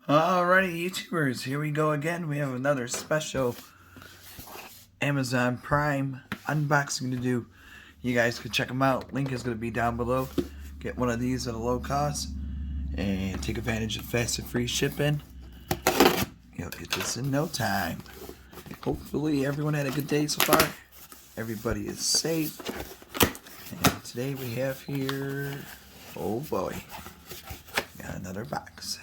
Alrighty, YouTubers, here we go again. We have another special Amazon Prime unboxing to do. You guys can check them out. Link is going to be down below. Get one of these at a low cost and take advantage of fast and free shipping. You'll get this in no time. Hopefully everyone had a good day so far. Everybody is safe. And today we have here, oh boy, got another box.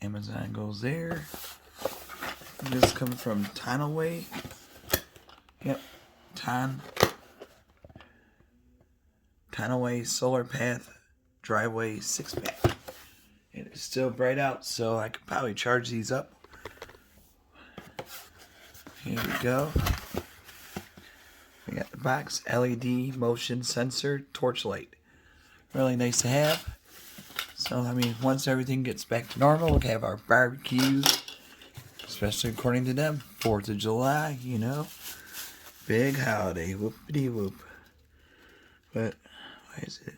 Amazon goes there. This is coming from Toyawany. Yep, Toyawany Solar Path Driveway 6-pack. It is still bright out, so I could probably charge these up. Here we go. We got the box, LED motion sensor torchlight. Really nice to have. So, I mean, once everything gets back to normal, we'll have our barbecues, especially according to them, 4th of July, you know. Big holiday, whoopity whoop. But, why is it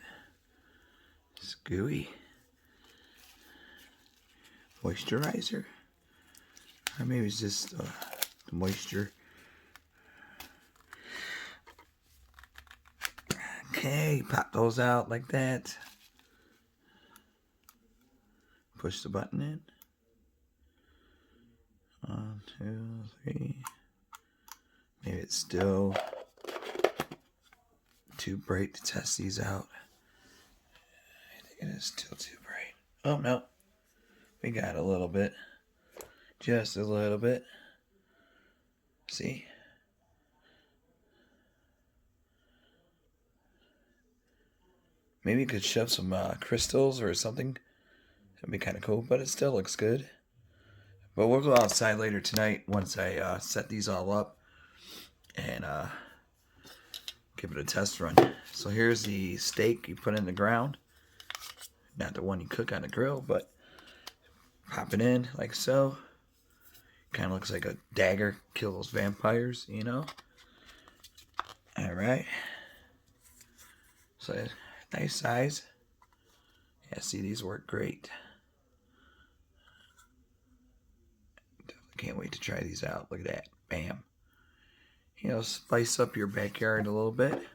it's gooey? Moisturizer? Or maybe it's just the moisture. Okay, pop those out like that. Push the button in. 1, 2, 3. Maybe it's still too bright to test these out. I think it is still too bright. Oh no. We got a little bit. Just a little bit. See? Maybe you could shove some crystals or something. That'd be kind of cool, but it still looks good. But we'll go outside later tonight once I set these all up and give it a test run. So here's the steak you put in the ground. Not the one you cook on the grill, but pop it in like so. Kind of looks like a dagger. Kill those vampires, you know. Alright. So nice size. Yeah, see, these work great. Can't wait to try these out. Look at that. Bam. You know, spice up your backyard a little bit.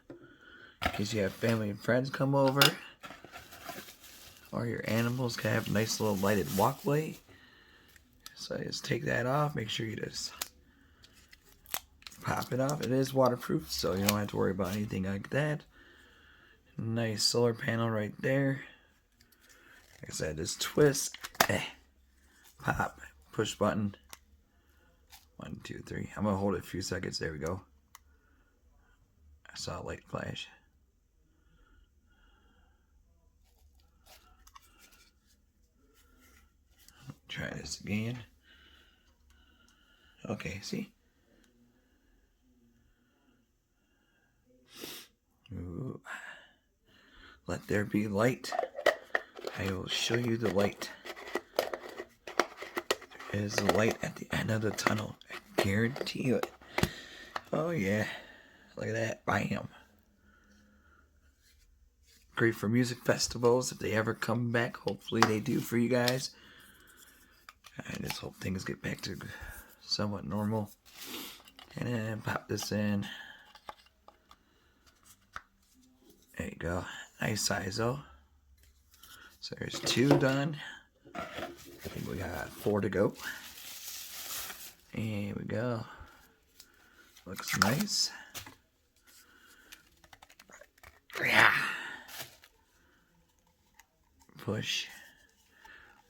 In case you have family and friends come over. Or your animals can have a nice little lighted walkway. So just take that off. Make sure you just pop it off. It is waterproof, so you don't have to worry about anything like that. Nice solar panel right there. Like I said, just twist. Pop. Push button. 1, 2, 3. I'm gonna hold it a few seconds. There we go. I saw a light flash. Try this again. Okay, see? Ooh. Let there be light. I will show you the light. There is a light at the end of the tunnel. I guarantee you it. Oh yeah. Look at that. Bam. Great for music festivals if they ever come back. Hopefully they do for you guys. I just hope things get back to somewhat normal. And then pop this in. There you go. Nice size though. So there's 2 done. I think we got 4 to go. Here we go. Looks nice. Yeah. Push.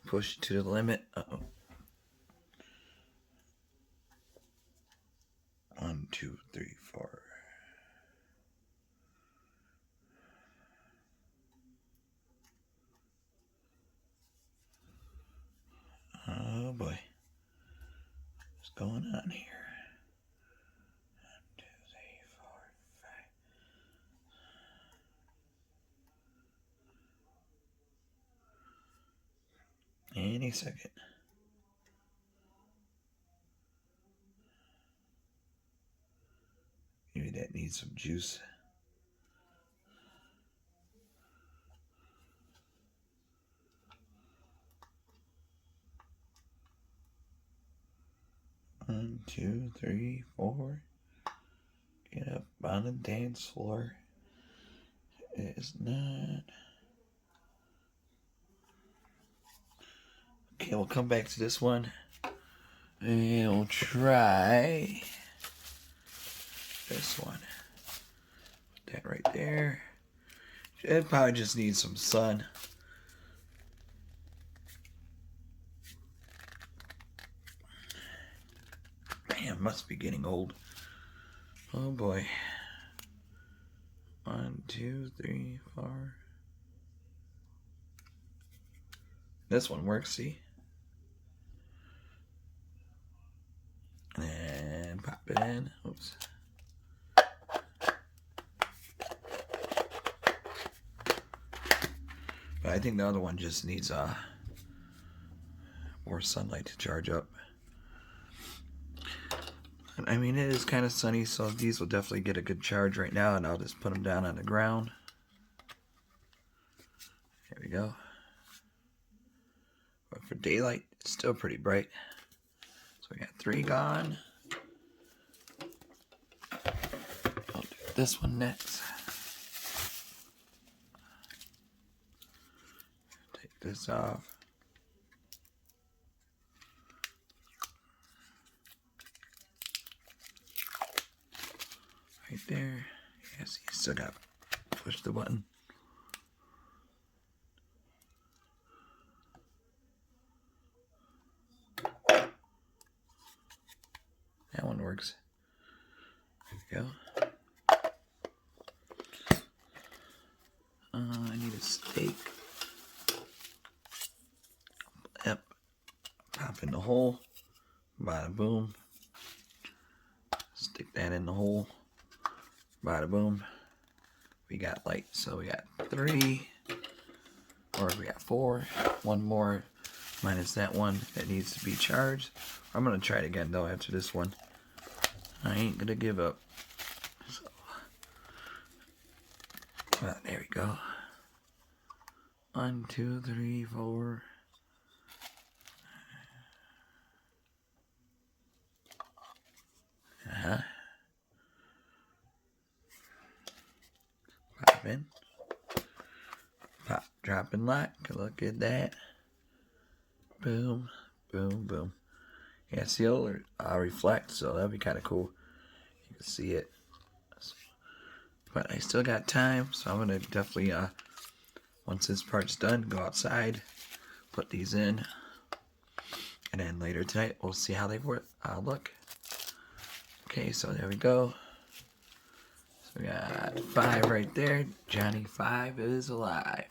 Push to the limit. Uh-oh. 1, 2, 3, 4. Oh boy. What's going on here? 1, 2, 3, 4, 5. Any second. Maybe that needs some juice. 1, 2, 3, 4. Get up on the dance floor. It is not. Okay, we'll come back to this one. And we'll try this one. Put that right there. It probably just needs some sun. Man, must be getting old. Oh boy. 1, 2, 3, 4. This one works, see? And pop it in. Oops. But I think the other one just needs more sunlight to charge up. I mean, it is kind of sunny, so these will definitely get a good charge right now, and I'll just put them down on the ground. There we go. But for daylight, it's still pretty bright. So we got 3 gone. I'll do this one next. Take this off. Right there. Yes, you still got to push the button. That one works. There we go. I need a stake. Yep. Pop in the hole. Bada boom. Stick that in the hole. Bada boom. We got light, so we got 3, or we got 4. One more minus that one that needs to be charged. I'm gonna try it again though after this one. I ain't gonna give up. So, there we go. 1, 2, 3, 4. Pop in. Pop, drop, and lock. Look at that. Boom, boom, boom. Yeah, see, it'll reflect, so that'll be kind of cool. You can see it. But I still got time, so I'm going to definitely, once this part's done, go outside, put these in, and then later tonight, we'll see how they work. Look. Okay, so there we go. So we got 5 right there. Johnny 5 is alive.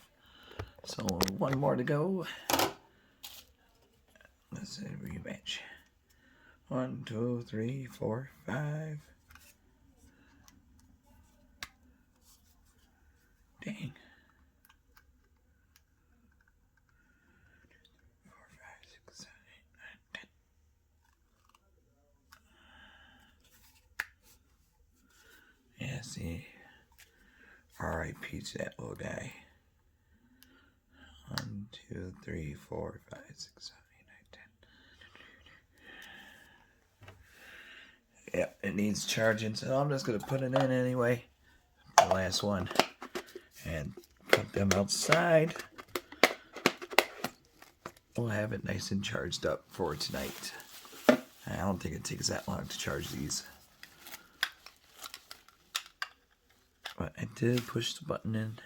So 1 more to go. Let's see, rematch. 1, 2, 3, 4, 5. Dang. 4, 5, 6, 7, 8, 9, 10. Yeah, see. R.I.P. to that little guy. 1, 2, 3, 4, 5, 6, 7, 8, 9, 10. Yep, it needs charging, so I'm just going to put it in anyway. The last one. And put them outside. We'll have it nice and charged up for tonight. I don't think it takes that long to charge these. But I did push the button in.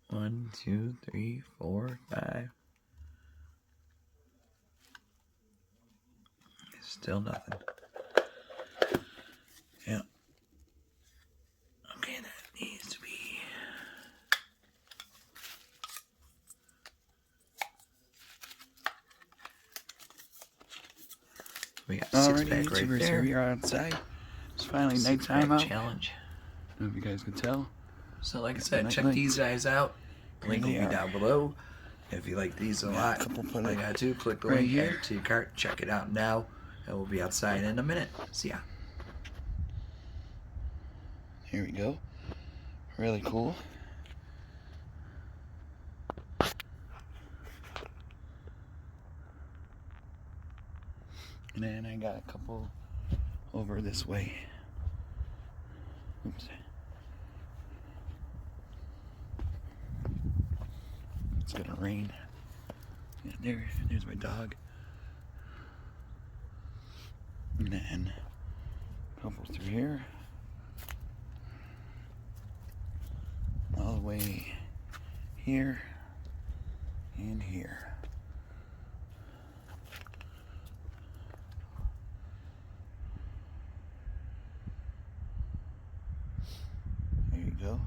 1, 2, 3, 4, 5. Still nothing. Yeah. Okay, that needs to be. We got 6 back right there. We are outside. It's finally nighttime out. Challenge. I don't know if you guys can tell. So like I said, check these guys out. Link will be down below. If you like these a lot, all you gotta do, click the link here to your cart. Check it out now. And we'll be outside in a minute. See ya. Here we go. Really cool. And then I got a couple over this way. Oops. It's gonna rain. Yeah, there's my dog. And then a couple through here. All the way here and here. There you go.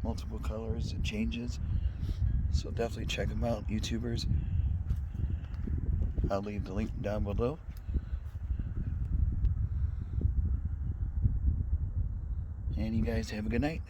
Multiple colors and changes. So definitely check them out, YouTubers. I'll leave the link down below. And you guys have a good night.